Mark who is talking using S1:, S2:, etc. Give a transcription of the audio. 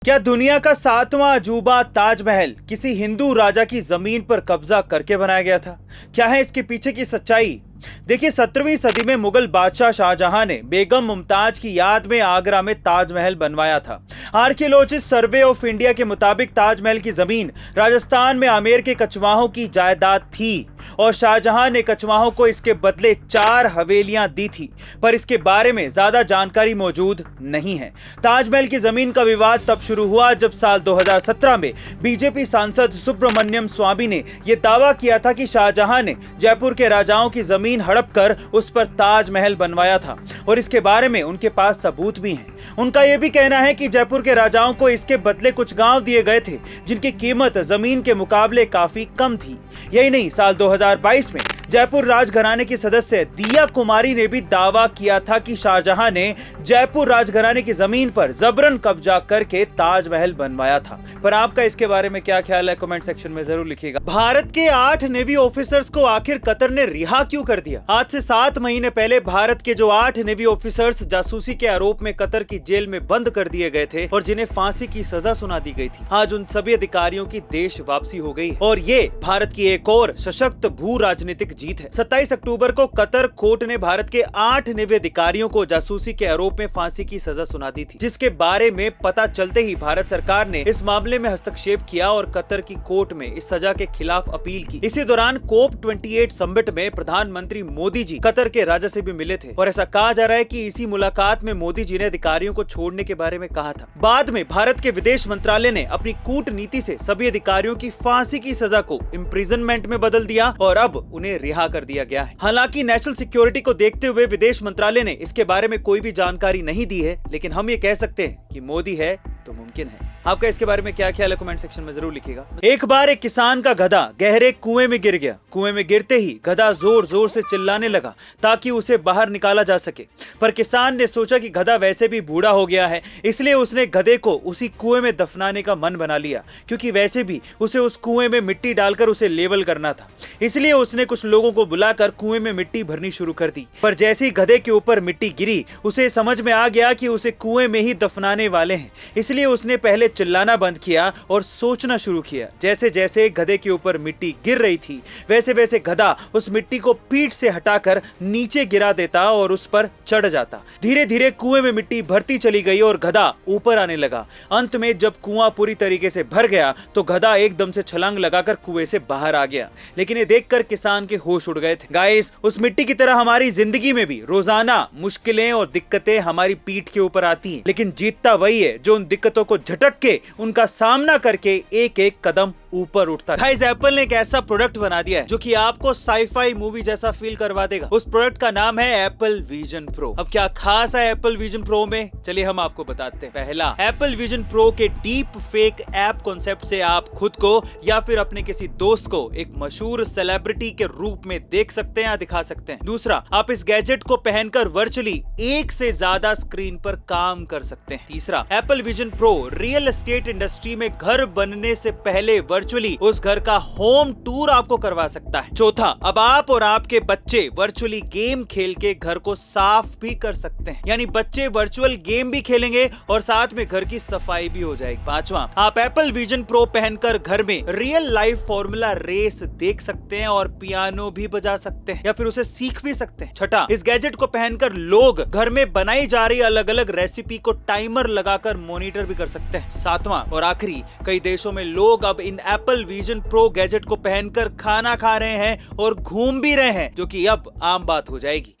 S1: क्या दुनिया का 7वां अजूबा ताजमहल किसी हिंदू राजा की जमीन पर कब्जा करके बनाया गया था? क्या है इसके पीछे की सच्चाई? देखिए, 17वीं सदी में मुगल बादशाह शाहजहां ने बेगम मुमताज की याद में आगरा में ताजमहल बनवाया था। आर्कियोलॉजिस्ट सर्वे ऑफ इंडिया के मुताबिक ताजमहल की जमीन राजस्थान में आमेर के कछवाहों की जायदाद थी और शाहजहां ने कछवाहों को इसके बदले 4 हवेलियां दी थी, पर इसके बारे में ज्यादा जानकारी मौजूद नहीं है। ताजमहल की जमीन का विवाद तब शुरू हुआ जब साल 2017 में बीजेपी सांसद सुब्रमण्यम स्वामी ने यह दावा किया था कि शाहजहां ने जयपुर के राजाओं की जमीन हड़प कर उस पर ताजमहल बनवाया था और इसके बारे में उनके पास सबूत भी हैं। उनका यह भी कहना है कि जयपुर के राजाओं को इसके बदले कुछ गांव दिए गए थे जिनकी कीमत जमीन के मुकाबले काफी कम थी। यही नहीं, साल 2022 में जयपुर राजघराने की सदस्य दिया कुमारी ने भी दावा किया था कि शाहजहां ने जयपुर राजघराने की जमीन पर जबरन कब्जा करके ताजमहल बनवाया था। पर आपका इसके बारे में क्या ख्याल है, कमेंट सेक्शन में जरूर लिखिएगा। भारत के 8 नेवी ऑफिसर्स को आखिर कतर ने रिहा क्यों कर दिया? आज से 7 महीने पहले भारत के जो 8 नेवी ऑफिसर्स जासूसी के आरोप में कतर की जेल में बंद कर दिए गए थे और जिन्हें फांसी की सजा सुना दी गई थी, आज उन सभी अधिकारियों की देश वापसी हो गई और ये भारत की एक और सशक्त भू राजनीतिक जीत है। 27 अक्टूबर को कतर कोर्ट ने भारत के 8 नेवी अधिकारियों को जासूसी के आरोप में फांसी की सजा सुना दी थी, जिसके बारे में पता चलते ही भारत सरकार ने इस मामले में हस्तक्षेप किया और कतर की कोर्ट में इस सजा के खिलाफ अपील की। इसी दौरान COP28 समिट में प्रधानमंत्री मोदी जी कतर के राजा से भी मिले थे और ऐसा कहा जा रहा है कि इसी मुलाकात में मोदी जी ने अधिकारियों को छोड़ने के बारे में कहा था। बाद में भारत के विदेश मंत्रालय ने अपनी कूटनीति से सभी अधिकारियों की फांसी की सजा को इम्प्रिजनमेंट में बदल दिया और अब उन्हें रिहा कर दिया गया है। हालांकि नेशनल सिक्योरिटी को देखते हुए विदेश मंत्रालय ने इसके बारे में कोई भी जानकारी नहीं दी है, लेकिन हम ये कह सकते हैं कि मोदी है तो मुमकिन है। आपका इसके बारे में क्या ख्याल है, कमेंट सेक्शन में जरूर लिखिएगा। एक बार एक किसान का गधा गहरे कुएं में गिर गया। कुएं में गिरते ही गधा जोर जोर से चिल्लाने लगा ताकि उसे बाहर निकाला जा सके, पर किसान ने सोचा कि गधा वैसे भी बूढ़ा हो गया है, इसलिए उसने गधे को उसी कुएं में दफनाने का मन बना लिया, क्योंकि वैसे भी उसे उस कुएं में मिट्टी डालकर उसे लेवल करना था। इसलिए उसने कुछ लोगों को बुलाकर कुएं में मिट्टी भरनी शुरू कर दी। पर जैसे ही गधे के ऊपर मिट्टी गिरी, उसे समझ में आ गया कि उसे कुएं में ही दफनाने वाले हैं, इसलिए उसने पहले चिल्लाना बंद किया और सोचना शुरू किया। जैसे जैसे गधे के ऊपर मिट्टी गिर रही थी, वैसे वैसे गधा उस मिट्टी को पीठ से हटाकर नीचे गिरा देता और उस पर चढ़ जाता। धीरे धीरे कुएं में मिट्टी भरती चली गई और गधा ऊपर आने लगा। अंत में जब कुआं पूरी तरीके से भर गया तो गधा एकदम से छलांग लगाकर कुएं से बाहर आ गया। लेकिन ये देखकर किसान के होश उड़ गए थे। गाइस, उस मिट्टी की तरह हमारी जिंदगी में भी रोजाना मुश्किलें और दिक्कतें हमारी पीठ के ऊपर आती हैं, लेकिन जीतता वही है जो उन दिक्कतों को झटक के उनका सामना करके एक एक कदम ऊपर उठता है। गाइस, एप्पल ने एक ऐसा प्रोडक्ट बना दिया है जो कि आपको साई-फाई मूवी जैसा फील करवा देगा। उस प्रोडक्ट का नाम है एप्पल विजन प्रो। अब क्या खास है एप्पल विजन प्रो में, चलिए हम आपको बताते हैं। पहला, एप्पल विजन प्रो के डीप फेक ऐप कॉन्सेप्ट से आप खुद को या फिर अपने किसी दोस्त को एक मशहूर सेलिब्रिटी के रूप में देख सकते हैं या दिखा सकते हैं। दूसरा, आप इस गैजेट को पहनकर वर्चुअली एक से ज्यादा स्क्रीन पर काम कर सकते हैं। तीसरा, Apple vision pro real estate industry में घर बनने से पहले वर्चुअली उस घर का होम टूर आपको करवा सकता है। चौथा, अब आप और आपके बच्चे वर्चुअली गेम खेल के घर को साफ भी कर सकते हैं, यानी बच्चे वर्चुअल गेम भी खेलेंगे और साथ में घर की सफाई भी हो जाएगी। पांचवा, आप एप्पल विजन प्रो पहनकर घर में रियल लाइफ फॉर्मूला रेस देख सकते हैं और पियानो भी बजा सकते हैं या फिर उसे सीख भी सकते हैं। छठा, इस गैजेट को पहनकर लोग घर में बनाई जा रही अलग अलग रेसिपी को टाइमर लगाकर मॉनिटर भी कर सकते हैं। सातवां और आखिरी, कई देशों में लोग अब इन एप्पल विजन प्रो गैजेट को पहनकर खाना खा रहे हैं और घूम भी रहे हैं, जो कि अब आम बात हो जाएगी।